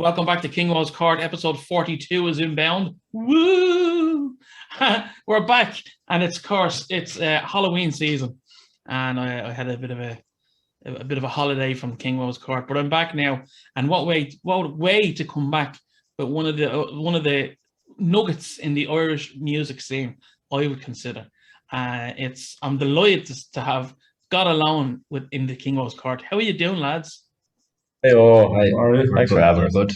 Welcome back to KingWoes Court. Episode 42 is inbound. Woo! We're back, and it's Halloween season, and I had a bit of a holiday from KingWoes Court, but I'm back now. And what way to come back? But one of the nuggets in the Irish music scene, I would consider. I'm delighted to have got alone in the KingWoes Court. How are you doing, lads? Hey, thanks for having us. Good.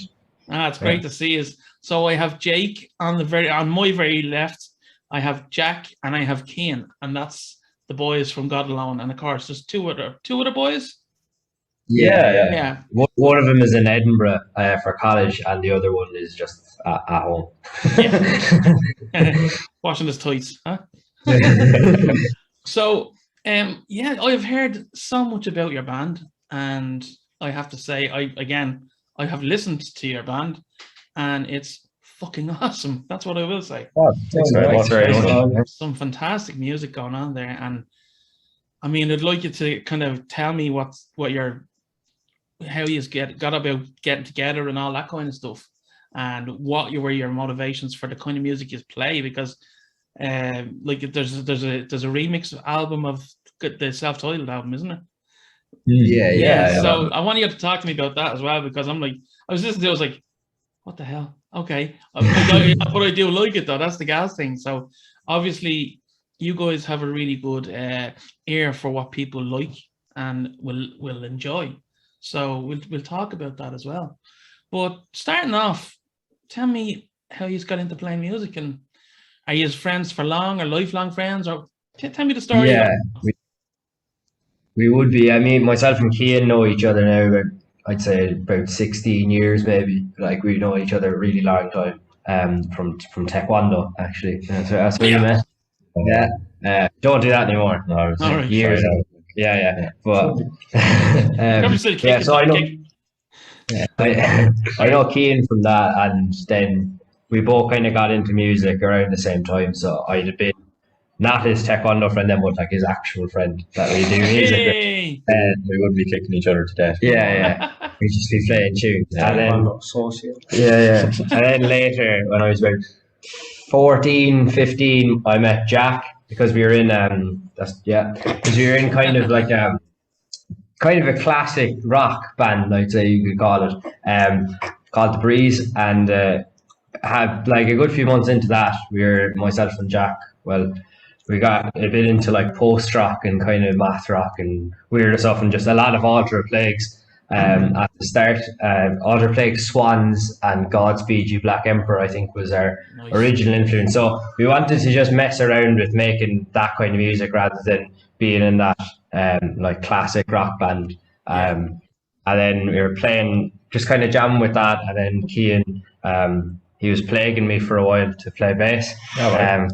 It's great to see you. So I have Jake on my very left. I have Jack and I have Cian, and that's the boys from God Alone. And of course, there's two other boys. Yeah. One of them is in Edinburgh for college, and the other one is just at home. Washing his tights, huh? So, I've heard so much about your band, and I have to say, I have listened to your band, and it's fucking awesome. That's what I will say. Oh, thanks very much. Some fantastic music going on there, and I mean, I'd like you to kind of tell me how you got about getting together and all that kind of stuff, and what were your motivations for the kind of music you play, because there's a remix album of the self-titled album, isn't it? Yeah. So I want you to talk to me about that as well, because I was listening to it, I was like, what the hell? Okay. But I do like it though. That's the gas thing. So obviously you guys have a really good ear for what people like and will enjoy. So we'll talk about that as well. But starting off, tell me how you got into playing music, and are you friends for long or lifelong friends, or tell me the story. Yeah. We would be. I mean, myself and Cian know each other now I'd say about 16 years maybe. Like, we know each other a really long time. From Taekwondo, actually. That's where we met. Yeah. Don't do that anymore. No, years ago. Yeah. But so I know. Yeah, I know Cian from that, and then we both kind of got into music around the same time. So I'd have been not his Taekwondo friend then, but like his actual friend that we do music with. And we would be kicking each other to death. Yeah. We'd just be playing tunes. And then, and then later, when I was about 14, 15, I met Jack, because we were in kind of like kind of a classic rock band, I'd say you could call it, called The Breeze, and had like a good few months into that, myself and Jack, we got a bit into like post rock and kind of math rock and weirder stuff, and just a lot of Alter Plagues at the start. Alter Plagues, Swans, and Godspeed You Black Emperor, I think, was our original influence. So we wanted to just mess around with making that kind of music rather than being in that like classic rock band. And then we were playing, just kind of jamming with that, and then Cian, he was plaguing me for a while to play bass. And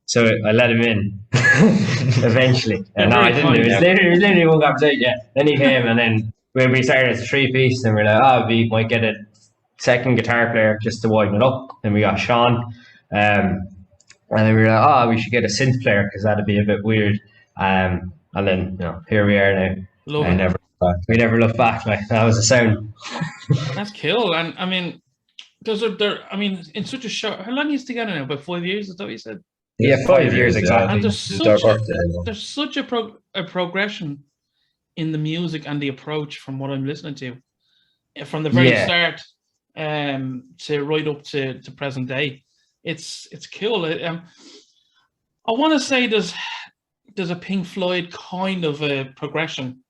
so I let him in eventually. No, I didn't. It was literally one conversation. Yeah. Then he came, and then we started as a 3-piece, and we're like, we might get a second guitar player just to widen it up. Then we got Sean, and then we were like, we should get a synth player, because that'd be a bit weird. And then here we are now. We never look back. Like, that was the sound. That's cool. And I mean, in such a short, how long are you together now? About 5 years, is that what you said? Yeah, 5 years exactly. And there's such a progression in the music and the approach from what I'm listening to, from the very start to right up to present day. It's cool. I want to say there's a Pink Floyd kind of a progression,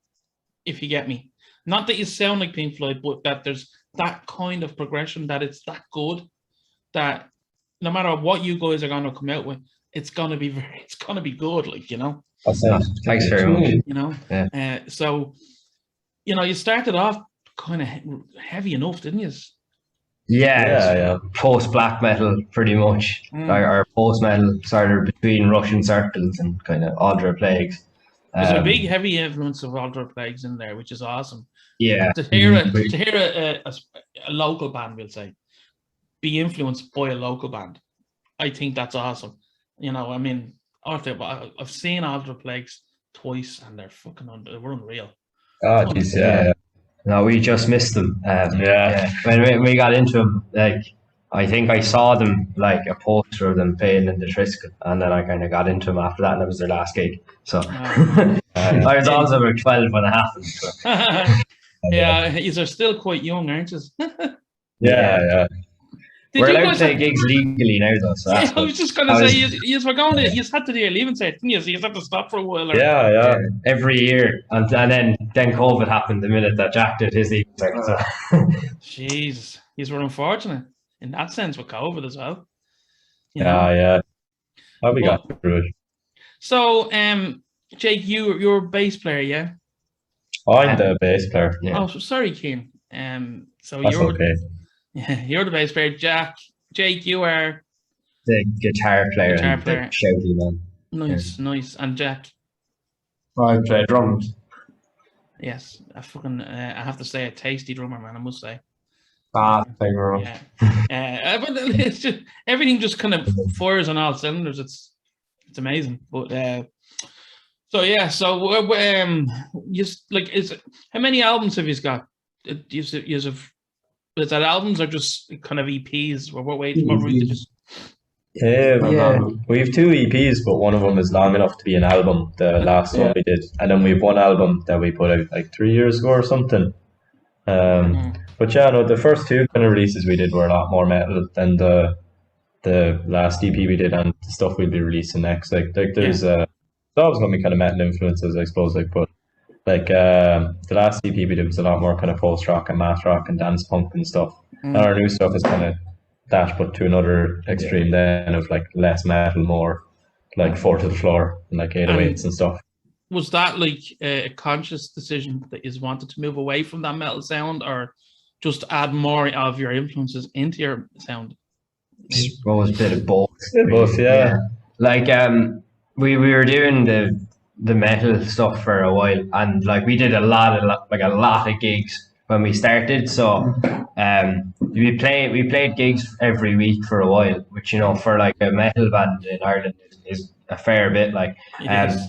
if you get me. Not that you sound like Pink Floyd, but that there's that kind of progression, that it's that good, that no matter what you guys are going to come out with, it's going to be good, like, Thanks very much. So, you started off kind of heavy enough, didn't you? Yeah. Post black metal, pretty much. Our post metal started between Russian Circles and kind of Alter Plagues. There's a big heavy influence of Alter Plagues in there, which is awesome. Yeah. To hear a local band, we'll say, be influenced by a local band, I think that's awesome. I mean, I've seen Alter Plagues twice, and they're fucking we're unreal. Oh, geez, yeah. No, we just missed them. When we got into them, like I think I saw them like a poster of them playing in the Triskel, and then I kind of got into them after that, and it was their last gig. So I was also about 12 when it happened. So. Yeah, you're still quite young, aren't you? Yeah. We're allowed to play gigs legally now, though. So I was just going to say, you were going to, you had to do your leaving cert, didn't you? So you had to stop for a while. Or... Yeah. Every year, and then COVID happened the minute that Jack did his leaving cert. So. Jeez, you were unfortunate in that sense with COVID as well. Yeah. How we got through it. So, Jake, you're a bass player, yeah? I'm the bass player. Yeah. Oh, sorry, Keane. So that's okay. Yeah, you're the bass player, Jake, you are the guitar player. The shouty man. Nice. And Jack? I play drums. Yes, I have to say, a tasty drummer, man. I must say. Thank you. Yeah. But it's just everything just kind of fires on all cylinders. It's amazing. But just like how many albums have you got? Is that albums or just kind of EPs? Or what way? We have 2 EPs, but one of them is long enough to be an album. The last one we did, and then we have one album that we put out like 3 years ago or something. But yeah, no, the first 2 kind of releases we did were a lot more metal than the last EP we did, and the stuff we'll be releasing next. Like there's always gonna be kind of metal influences, I suppose. Like the last EP we did was a lot more kind of post rock and math rock and dance punk and stuff. And our new stuff is kind of that, but to another extreme then of like less metal, more like 4 to the floor and like 808s and stuff. Was that like a conscious decision that you wanted to move away from that metal sound, or just add more of your influences into your sound? It was a bit of both. Yeah. Like we were doing the metal stuff for a while, and like we did a lot of gigs when we started. So we played gigs every week for a while, which for like a metal band in Ireland is a fair bit. Like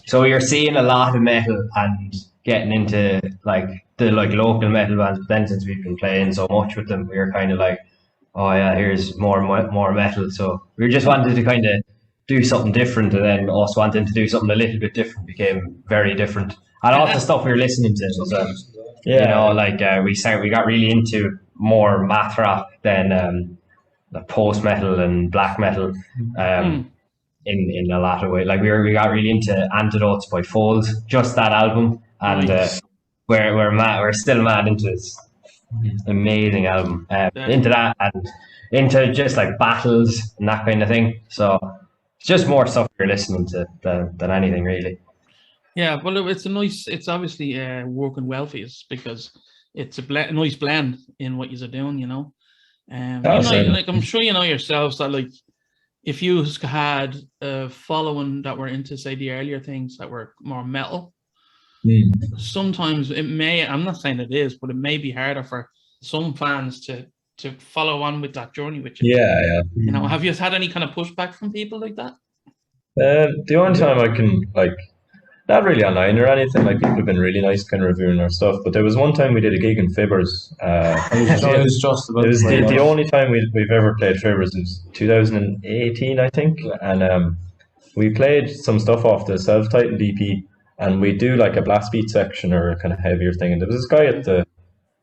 so you're seeing a lot of metal and getting into like the local metal bands. But then since we've been playing so much with them, we were kind of like, oh yeah, here's more metal. So we just wanted to kind of do something different, and then us wanting to do something a little bit different became very different. And all the stuff we were listening to was, we got really into more math rock than post metal and black metal. In a lot of ways, like we got really into Antidotes by Folds, just that album, and we're still mad into this amazing album, into that and into just like battles and that kind of thing. So it's just more stuff you're listening to than anything really. Yeah, well, it's obviously working well for you because it's a nice blend in what you're doing, like I'm sure you know yourselves that like if you had a following that were into say the earlier things that were more metal, sometimes it may, I'm not saying it is, but it may be harder for some fans to follow on with that journey with you. Yeah. Have you had any kind of pushback from people like that? The only time I can, like, not really online or anything, like people have been really nice kind of reviewing our stuff, but there was one time we did a gig in Fibbers. It was the only time we've ever played Fibbers. It was 2018, I think, and we played some stuff off the self-titled EP, and we do like a blast beat section or a kind of heavier thing, and there was this guy at the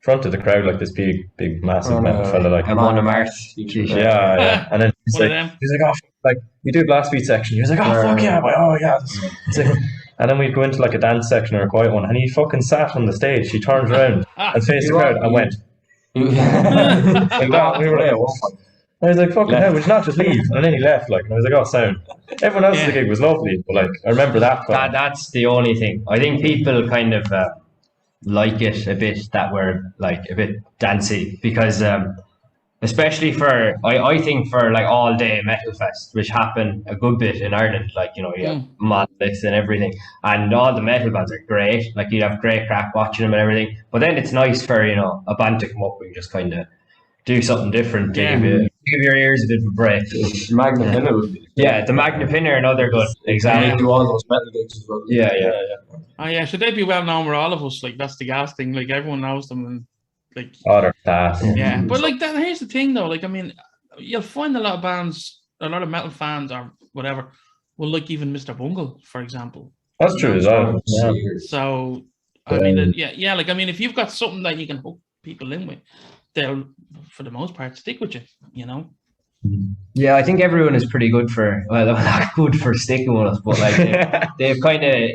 front of the crowd, like this big massive metal fella, like I'm on a Mars. Yeah. And then he's like, oh, like we do blast beat section. He was like, oh fuck yeah, oh yeah. It's like, and then we'd go into like a dance section or a quiet one, and he fucking sat on the stage. He turned around and faced the crowd and went. Like that. We were there. I was like, fucking hell, would you not just leave? And then he left, like, and I was like, oh, sound. Everyone else at the gig was lovely, but like, I remember that. That's the only thing. I think people kind of like it a bit that we're like a bit dancey because especially for I think for like all day metal fest, which happen a good bit in Ireland, like you have Monolith and everything, and all the metal bands are great, like you have great crack watching them and everything, but then it's nice for a band to come up and just kind of do something different. To Yeah. give your ears a bit of a break. Magna Pinner would be. Yeah, the Magna Pinner, another good. Exactly. Do all those metal gigs as well. Yeah. Oh yeah, should they be well known with all of us? Like that's the gas thing. Like everyone knows them, and like Other class. yeah. But like that, here's the thing though. Like I mean, you'll find a lot of bands, a lot of metal fans or whatever, will like even Mr. Bungle, for example. That's true as well. Yeah. So I mean, yeah. Like I mean, if you've got something that you can hook people in with, they'll, for the most part, stick with you. You know. Yeah, I think everyone is pretty good for, well, not good for sticking with us, but like they've kind of,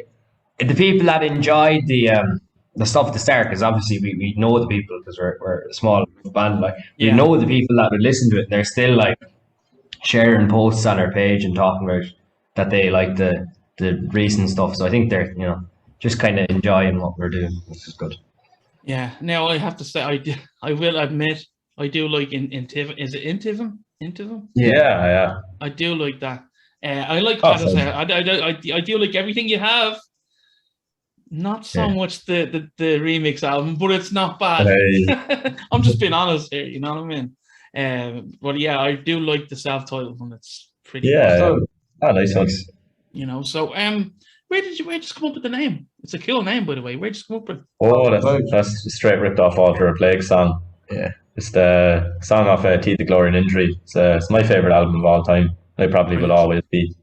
the people that enjoyed the stuff at the start, because obviously we know the people because we're a small band, like we know the people that would listen to it, and they're still like sharing posts on our page and talking about that they like the recent stuff. So I think they're, you know, just kind of enjoying what we're doing, which is good. Yeah. Now I have to say, I will admit, I do like Intivan. Is it Intivan? Intivan? Yeah. I do like that. I like, Oh, as I say, I do like everything you have. Not so much the remix album, but it's not bad. I'm just being honest here, you know what I mean? But yeah, I do like the self-titled one. It's pretty awesome. Oh, nice one. You know, so where did you come up with the name? It's a cool name, by the way. Where did you come up with? Oh, that's straight ripped off Alter a Plague song. Yeah, it's the song off Teeth of Glory and Injury. It's my favorite album of all time. It probably will always be.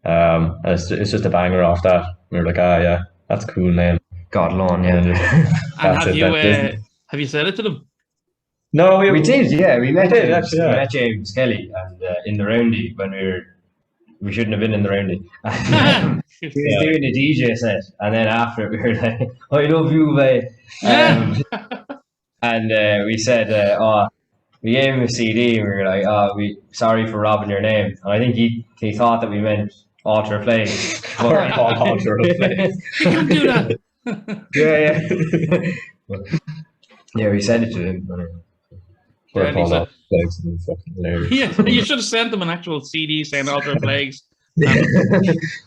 And it's just a banger off that. We were like, yeah, that's a cool name. God alone, yeah. And have you said it to them? No, we did. Yeah, we met James Kelly and in the roundy when we shouldn't have been in the roundy. He was doing a DJ set, and then after we were like, "I love you, mate." And we said, we gave him a CD, and we were like, we sorry for robbing your name. And I think he thought that we meant Alter a Plague. Alter a Plague. You can't do that. Yeah, we sent it to him. We're called Alter a Plagues and fucking hilarious. Yeah, you should have sent them an actual CD saying Alter a Plagues.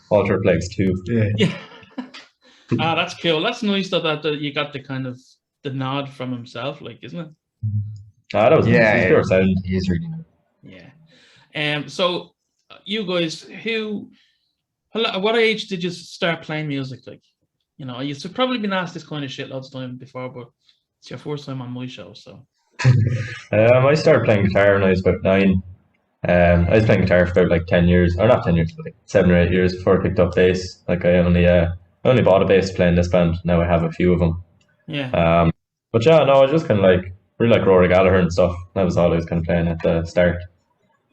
Alter a Plagues 2. Yeah. That's cool. That's nice that you got the kind of the nod from himself, like, isn't it? That was pure sound. He is really good. Yeah. So you guys, what age did you start playing music? Like, you know, you've probably been asked this kind of shit lots of time before, but it's your first time on my show, so. I started playing guitar when I was about 9. I was playing guitar for about like 10 years, or not 10 years, but like 7 or 8 years before I picked up bass. Like I only bought a bass to play in this band. Now I have a few of them. Yeah. But yeah, no, I was just kind of like really like Rory Gallagher and stuff. That was all I was kind of playing at the start.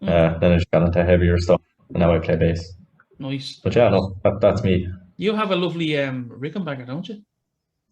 Then I just got into heavier stuff, and now I play bass. Nice. But yeah, no, that's me. You have a lovely Rickenbacker, don't you?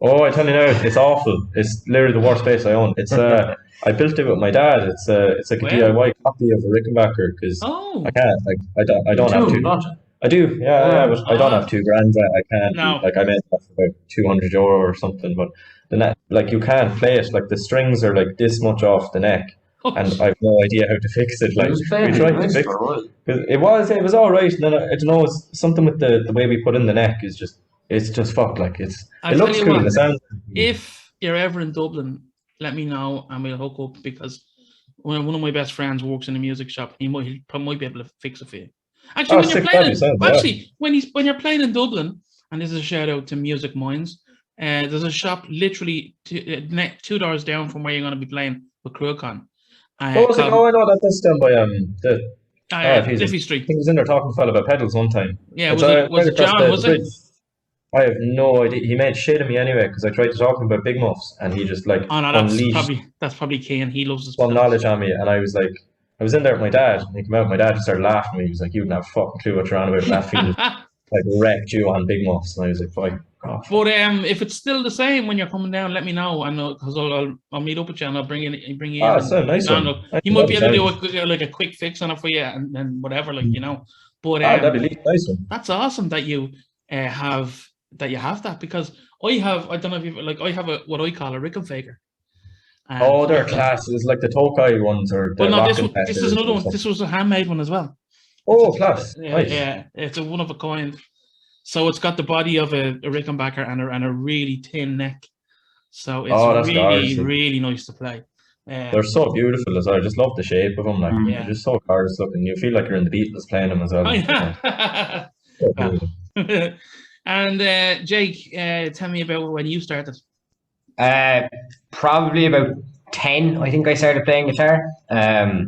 Oh, I tell you now, it's awful. It's literally the worst bass I own. It's I built it with my dad. It's like a DIY copy of a Rickenbacker because I can't I don't have to. I do, yeah, but I don't have $2,000. I can't. No. Like I made that for about €200 or something. But the neck, like you can't play it. Like the strings are like this much off the neck, and I have no idea how to fix it. Like we tried to fix it. It was all right. And then I don't know. It's something with the way we put in the neck is just fucked. Like it looks cool. It sounds. If you're ever in Dublin, let me know and we'll hook up because one of my best friends works in a music shop. He might be able to fix it for you. Actually, when you're playing in Dublin, and this is a shout out to Music Minds, there's a shop literally 2 doors down from where you're going to be playing with Crewcon. I know that's down by Liffey Street. He was in there talking to a fella about pedals one time. Yeah, was it John? Was it? I have no idea. He made shit of me anyway because I tried to talk to him about big muffs, and he just like that's probably Kane. He loves his some knowledge on me, and I was like. I was in there with my dad, and he came out. My dad just started laughing at me. He was like, "You don't have a fucking clue what you're on about." That field like wrecked you on big muffs, and I was like, "Fuck off." But if it's still the same when you're coming down, let me know. I know because I'll meet up with you and I'll bring you in. Oh, that's a nice one. He might be able to do a quick fix on it for you and then whatever, like you know. But that'd be nice one. That's awesome that you have that because I don't know if you I have what I call a Rickenbacker. They're class. It's like the Tokai ones or the this is another one. This was a handmade one as well. Oh, class. Nice. Yeah, it's a one of a kind. So it's got the body of a Rickenbacker and a really thin neck. So it's really nice to play. They're so beautiful as well. I just love the shape of them. Like they're just so gorgeous looking. You feel like you're in the Beatles playing them as well. And Jake, tell me about when you started. Probably about 10. I think I started playing guitar. I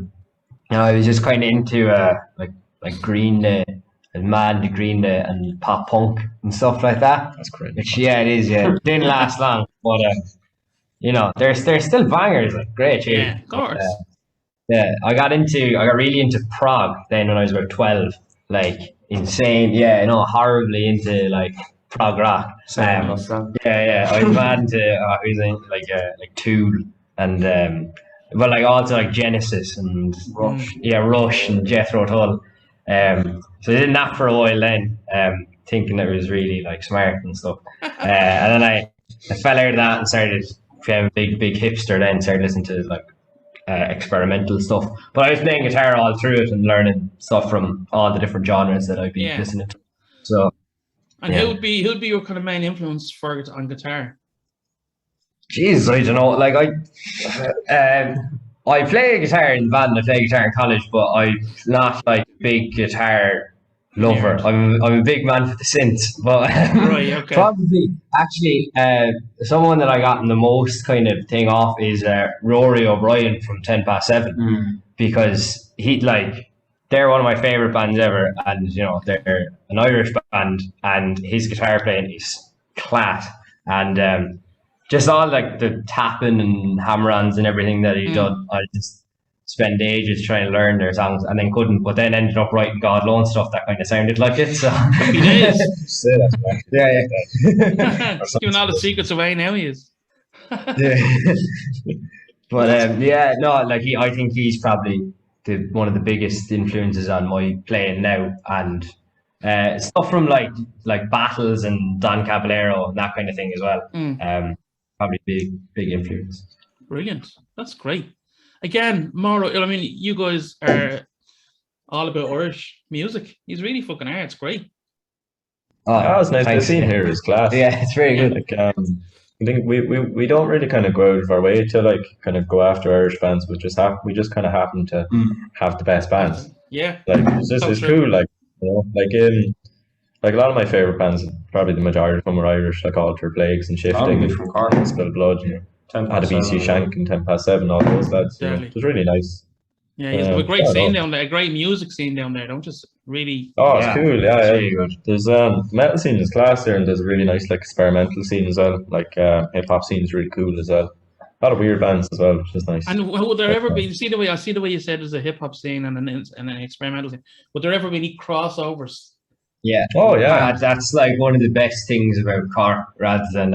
was just kind of into like Green Day and mad to Green Day and pop punk and stuff like that. That's great. Which it is. Yeah, it didn't last long, but there's still bangers, like great tunes. Yeah, of course. I got really into prog then when I was about 12. Like insane, horribly into like prog rock. I was mad into I was in like Tool and but like also like Genesis and Rush and Jethro Tull. So I did that for a while then, thinking it was really like smart and stuff. And then I fell out of that and started became a big hipster then, started listening to like experimental stuff. But I was playing guitar all through it and learning stuff from all the different genres that I've been listening to. So who would be your kind of main influence on guitar? Jeez, I don't know. Like I play guitar in the band, I play guitar in college, but I'm not like a big guitar lover. I'm a big man for the synths, but probably actually someone that I gotten the most kind of thing off is Rory O'Brien from 10 Past 7 because they're one of my favorite bands ever, and they're an Irish band, and his guitar playing is class, and just all like the tapping and hammer-ons and everything that he done. I just spent ages trying to learn their songs and then couldn't, but then ended up writing God Alone stuff that kind of sounded like it. So he is. He's giving all the secrets away now. He is. But I think he's probably one of the biggest influences on my playing now, and stuff from like Battles and Don Caballero and that kind of thing as well. Probably big influence. Brilliant. That's great. Again, Mauro, I mean, you guys are all about Irish music. He's really fucking art. It's great. Oh, it's nice. The scene here is class. Yeah, it's very good. Like, I think we don't really kind of go out of our way to like kind of go after Irish bands. We just kind of happen to have the best bands. Yeah. Like it's cool. Like like a lot of my favorite bands, probably the majority of them are Irish, like Alter Plagues and Shifting, from Cork, Spilled Blood, had a BC Shank and 10 Past 7, all those lads. It was really nice. Yeah, you have a great scene down there, a great music scene down there, don't you? Really. Oh, it's cool. Yeah, it's really good. There's the metal scene is class there, and there's a really nice like experimental scene as well. Like hip hop scene is really cool as well. A lot of weird bands as well, which is nice. And would there ever be? See the way you said there's a hip hop scene and an experimental scene. Would there ever be any crossovers? Yeah. Oh yeah. That's like one of the best things about Cork rather than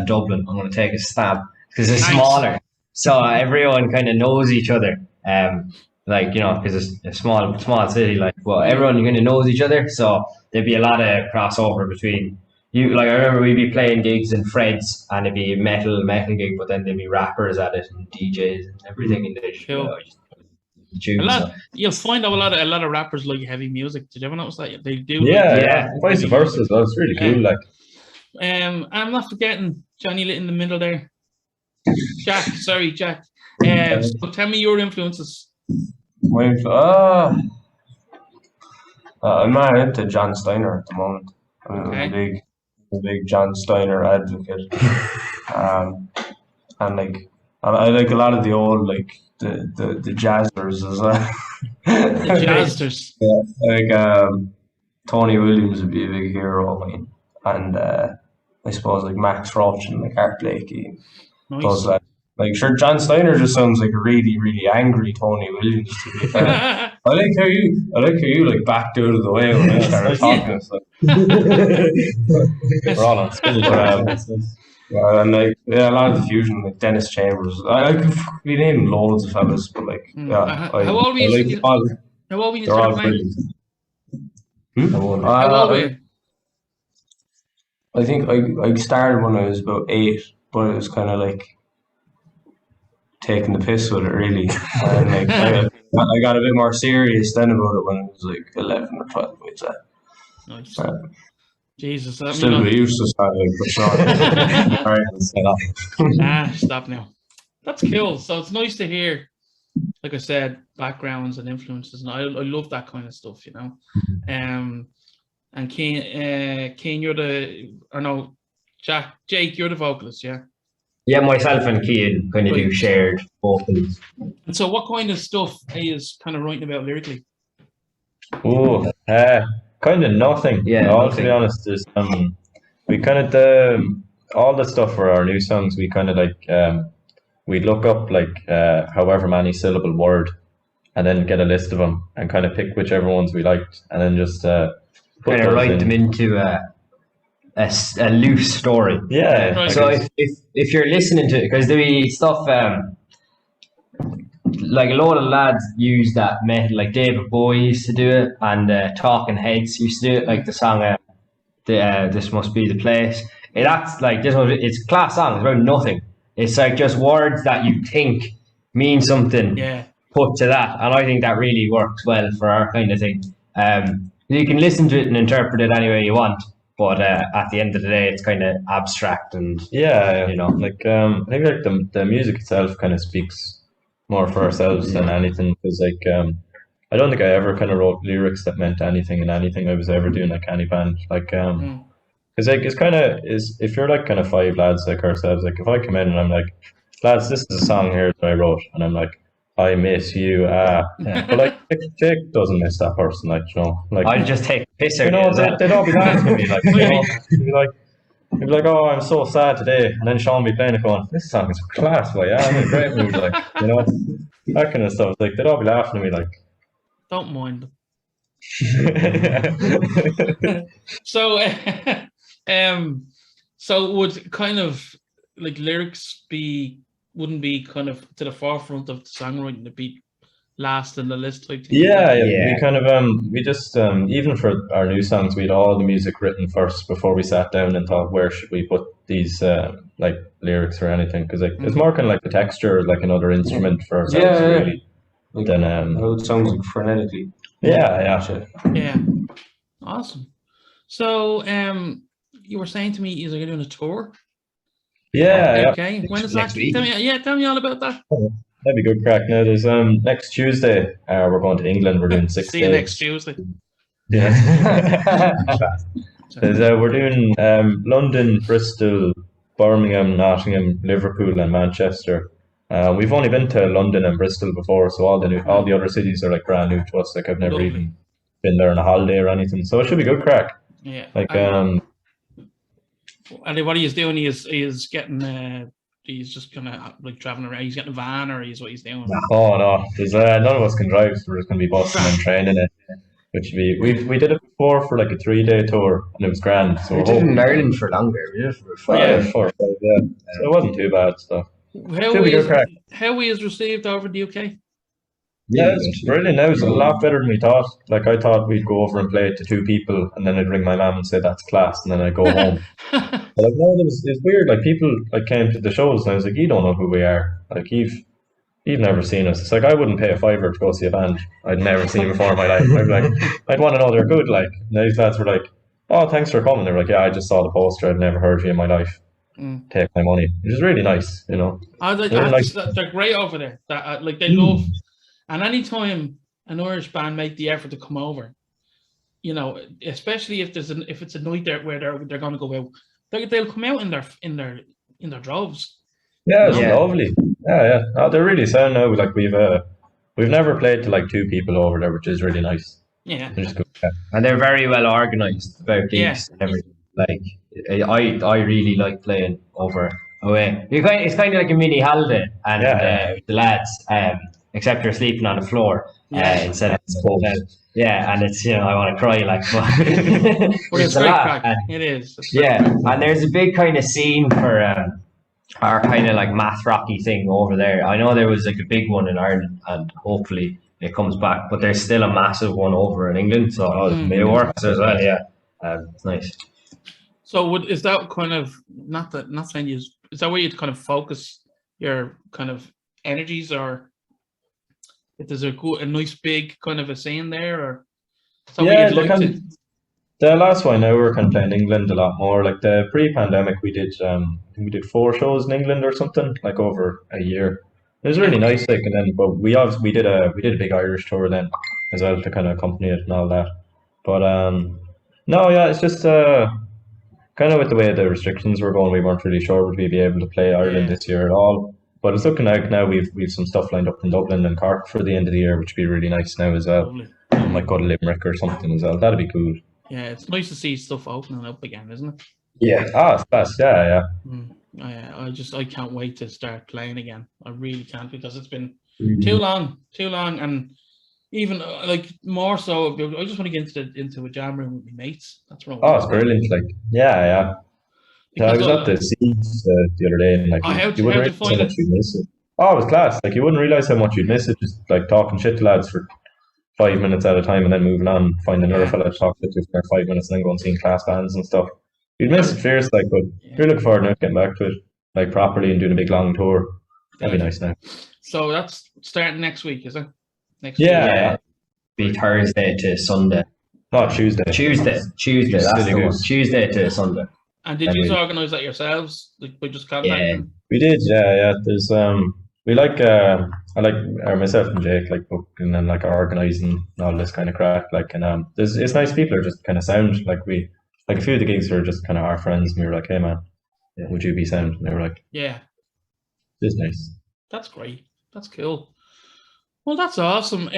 Dublin. I'm going to take a stab because it's smaller, so everyone kind of knows each other. Because it's a small city. Like, well, everyone kind of knows each other, so there'd be a lot of crossover between you. Like, I remember we'd be playing gigs in Fred's, and it'd be a metal gig, but then there'd be rappers at it and DJs and everything in there. You'll find out a lot of rappers like heavy music. Did you ever notice that they do? Yeah. Vice versa as well. It's really cool. Like, I'm not forgetting Johnny Lit in the middle there. Jack. So tell me your influences. I'm not into John Steiner at the moment. I'm a big John Steiner advocate. And like I like a lot of the old the jazzers as well. The jazzers. Tony Williams would be a big hero of mine, and I suppose like Max Roach and like Art Blakey. Nice. Those lads. Like, sure, John Steiner just sounds like a really, really angry Tony Williams, to be fair. I like how you like backed out of the way when I started talking. So. We're all on school. And a lot of the fusion, like Dennis Chambers. I could be naming loads of fellas, but like, how old were you? How old were you? They're all brilliant. How old were you? I think I started when I was about 8, but it was kind of like taking the piss with it, really. And like I got a bit more serious then about it when I was like 11 or 12, I'd say. Nice. Jesus, still a bit useless, but sure. Stop now. That's cool. So it's nice to hear, like I said, backgrounds and influences, and I love that kind of stuff, you know. And Kane, you're Jake, you're the vocalist, yeah. Yeah, myself and Cian kind of do shared vocals. And so, what kind of stuff is kind of writing about lyrically? Oh, kind of nothing. Yeah, all nothing. To be honest, there's we kind of all the stuff for our new songs. We kind of like we look up like however many syllable word, and then get a list of them and kind of pick whichever ones we liked, and then just kind of write them into a loose story. Yeah. So if you're listening to it, because there be stuff like a lot of lads use that method, like David Bowie used to do it, and Talking Heads used to do it, like the song This Must Be the Place. That's like it's a class song. It's about nothing. It's like just words that you think mean something put to that, and I think that really works well for our kind of thing. You can listen to it and interpret it any way you want, but at the end of the day, it's kind of abstract and you know, like I think like the music itself kind of speaks more for ourselves than anything, because like I don't think I ever kind of wrote lyrics that meant anything in anything I was ever doing, like any band, like because like it's kind of if you're like kind of five lads like ourselves, like if I come in and I'm like, lads, this is a song here that I wrote, and I'm like, I miss you, but like Jake doesn't miss that person, like, you know, like I'd just take a piss out. You know, they'd all be laughing at me, like, you know, he'd be like, oh, I'm so sad today, and then Sean be playing it going, this song is class, like, yeah, I'm in a great mood, like, you know, that kind of stuff. Like, they'd all be laughing at me, like. Don't mind them. So would kind of like lyrics wouldn't be kind of to the forefront of the songwriting, to be last in the list type thing? Yeah. We kind of we just even for our new songs, we had all the music written first before we sat down and thought, where should we put these like lyrics or anything, because like it's more kind of like the texture, like another instrument for ourselves, really. Like, then it sounds like frenetically. Yeah. Awesome. So you were saying to me you're doing a tour? Okay. When is that? Tell me all about that. That'd be good crack. Now there's next Tuesday we're going to England. We're doing 6 days. See you next Tuesday. Yeah. We're doing London, Bristol, Birmingham, Nottingham, Liverpool, and Manchester. We've only been to London and Bristol before, so all the other cities are like brand new to us. Like I've never even been there on a holiday or anything, so it should be good crack. Yeah. Like and what he's doing, he's getting he's just gonna like traveling around. He's getting a van, or what he's doing? Oh no, there's none of us can drive, so we're just gonna be busing and training it. Which we did it before for like a 3-day tour, and it was grand. So we did in Ireland for longer. We did it for 4 or 5. Yeah. So it wasn't too bad. So how we is received over the UK? Yeah, it's brilliant. Now it's a lot better than we thought. Like I thought we'd go over and play it to 2 people, and then I'd ring my mum and say that's class, and then I'd go home. But like no, it's weird. Like people like came to the shows, and I was like, you don't know who we are. Like you've never seen us. It's like I wouldn't pay a $5 to go see a band I'd never seen before in my life. I'd be like, I'd want to know they're good. Like and these lads were like, oh, thanks for coming. They were like, yeah, I just saw the poster. I'd never heard of you in my life. Take my money, which is really nice, you know. They're great over there. That like they love. And anytime an Irish band make the effort to come over, you know, especially if it's a night there where they're going to go out, they'll come out in their droves. Yeah, it's lovely. Yeah. Oh, they're really sound now. Like we've never played to like 2 people over there, which is really nice. Yeah. And they're very well organised about gigs and everything. Like I really like playing over away. It's kind of like a mini holiday, and the lads. Except you're sleeping on the floor instead of and it's, you know, I want to cry like, but it's great crack. It is. And there's a big kind of scene for our kind of like math rocky thing over there. I know there was like a big one in Ireland, and hopefully it comes back, but there's still a massive one over in England, so it works as well. It's nice. So is that kind of not saying is that where you'd kind of focus your kind of energies, or if there's a nice big kind of a scene there, or yeah, like The last one now we're kind of playing England a lot more. Like the pre-pandemic, we did I think we did 4 shows in England or something, like over a year. It was really nice, like, and then but we did a big Irish tour then as well to kind of accompany it and all that. But no, yeah, it's just kind of with the way the restrictions were going, we weren't really sure would we be able to play Ireland this year at all. But it's looking like now we've some stuff lined up in Dublin and Cork for the end of the year, which would be really nice now as well. Lovely. We might go to Limerick or something as well. That'd be cool. Yeah, it's nice to see stuff opening up again, isn't it? Yeah. It's best. Yeah. I can't wait to start playing again. I really can't, because it's been too long, and even like more so. I just want to get into a jam room with my mates. That's wrong. Oh, it's brilliant! Like, yeah. I was at the Seeds the other day, and like you wouldn't realize how much you'd miss it. Oh, it was class. Like, you wouldn't realize how much you'd miss it, just like talking shit to lads for 5 minutes at a time, and then moving on, find another fella to talk to for 5 minutes, and then go and see class bands and stuff. You'd miss it fierce, like, but if you're looking forward now to getting back to it, like, properly and doing a big long tour, that'd be nice now. So that's starting next week, is it? Next week? Yeah. Be Thursday to Sunday. No, Tuesday. Tuesday. That's the one. Tuesday to Sunday. And did you organise that yourselves? Like, by just contacting? Yeah, we did. Yeah. There's we like I like myself and Jake like booking and like organising and all this kind of crack. Like, and it's nice. People are just kind of sound. Like, we like a few of the gigs were just kind of our friends, and we were like, hey man, would you be sound? And they were like, yeah, it's nice. That's great. That's cool. Well, that's awesome.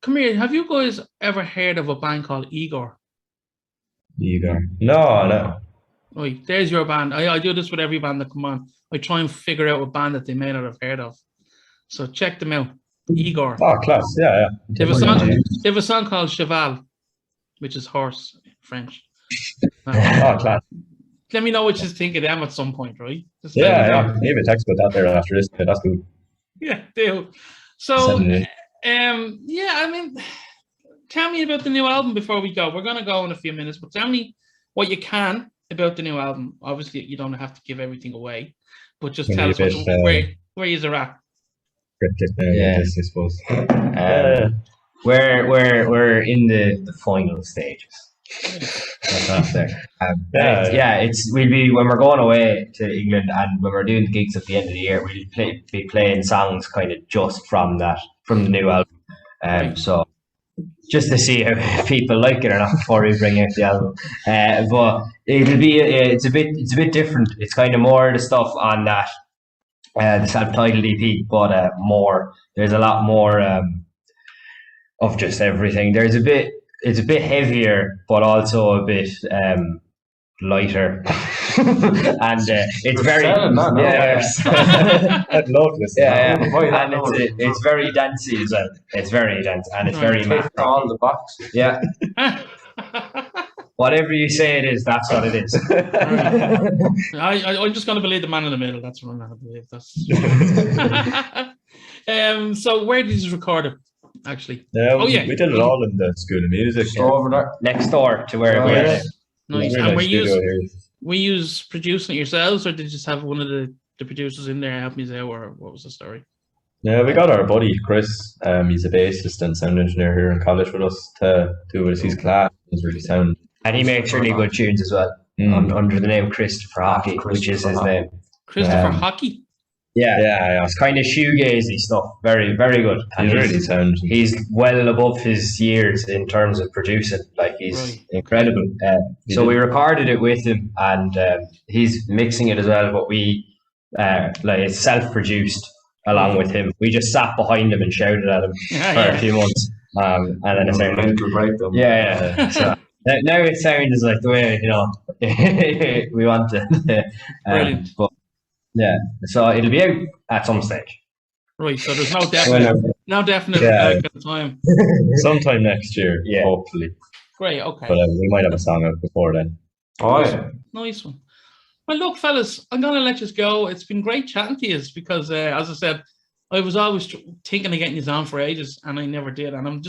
Come here. Have you guys ever heard of a band called Igor? Igor? No. Right, there's your band. I do this with every band that come on. I try and figure out a band that they may not have heard of. So check them out. Igor. Oh, class. Yeah. They have a song called Cheval, which is horse in French. Oh, class. Let me know what you think of them at some point, right? Yeah. Maybe a text about that there after this. That's good. Yeah, do. So, I mean, tell me about the new album before we go. We're going to go in a few minutes, but tell me what you can about the new album. Obviously, you don't have to give everything away, but just tell us where you're at. I suppose. We're in the final stages. That's there. We'll be when we're going away to England, and when we're doing the gigs at the end of the year, we'll be playing songs kind of just from the new album. So just to see how people like it or not before we bring out the album. But it'll be it's a bit different. It's kind of more the stuff on that the self-titled EP, but there's a lot more of just everything. It's a bit heavier, but also a bit lighter, and it's very I'd love this. And it's very dancey as well. It's very dense, and it's very all the box. Yeah. Whatever you say it is, that's what it is. I'm just going to believe the man in the middle. That's what I'm going to believe. So where did you record it? Actually, we did it all in the School of Music. Over there, next door to where we're at. Nice. And were you producing it yourselves, or did you just have one of the producers in there help me out, or what was the story? Yeah, we got our buddy Chris. He's a bassist and sound engineer here in college with us to do with us. He's class. He's really sound, and he makes really good tunes as well. Under the name Christopher Hockey, which is his name. Christopher Hockey. Yeah. It's kind of shoegazy stuff. Very, very good. And he's really sound. He's well above his years in terms of producing. Like, he's incredible. So we recorded it with him, and he's mixing it as well. But we it's self-produced along with him. We just sat behind him and shouted at him for a few months, and then it sounded breakdown. Yeah. So now it sounds like the way we want it. Brilliant. But, yeah, so it'll be out at some stage. Right, so there's no definite time. Sometime next year, hopefully. Great, okay. But we might have a song out before then. Nice one. Well, look, fellas, I'm going to let you go. It's been great chatting to you because, as I said, I was always thinking of getting you on for ages, and I never did. And I'm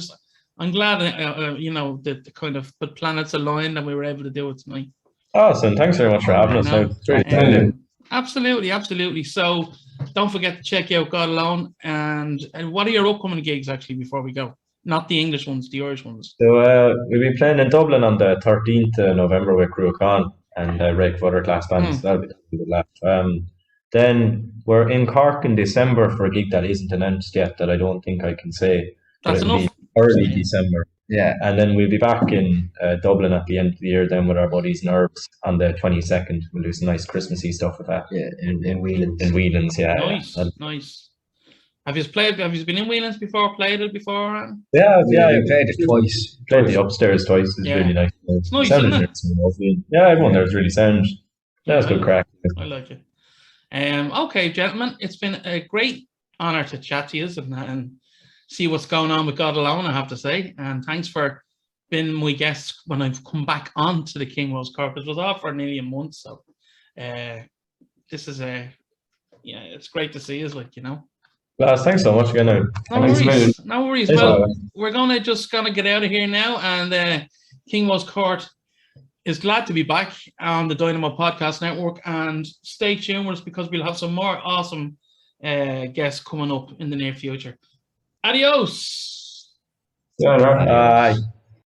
glad, that the kind of the planets aligned and we were able to do it tonight. Awesome. Thanks very much for having us. It's great. Absolutely. So don't forget to check out God Alone. And what are your upcoming gigs, actually, before we go? Not the English ones, the Irish ones. So we'll be playing in Dublin on the 13th of November with Cruachan and Rake of other class bands. That'll be a good laugh. Then we're in Cork in December for a gig that isn't announced yet, that I don't think I can say. That's enough. Be early December. Yeah. And then we'll be back in Dublin at the end of the year then with our buddies Nerves on the 22nd. We'll do some nice Christmassy stuff with that. Yeah, in Whelan's. In Whelan's, yeah. Nice, nice. Have you been in Whelan's before? Played it before? Yeah, I played it twice. Played the upstairs twice. It's really nice. It's nice, isn't it? Yeah, everyone there is really sound. That was good crack. I like it. Okay, gentlemen, it's been a great honour to chat to you and see what's going on with God Alone, I have to say. And thanks for being my guest when I've come back on to the KingWoes Court. It was off for nearly a month, so this is it's great to see us, like, you know. Lads, thanks so much again. No worries. Well, we're gonna get out of here now, and KingWoes Court is glad to be back on the Dynamo Podcast Network, and stay tuned with us because we'll have some more awesome guests coming up in the near future. Adios. Yeah, Bye.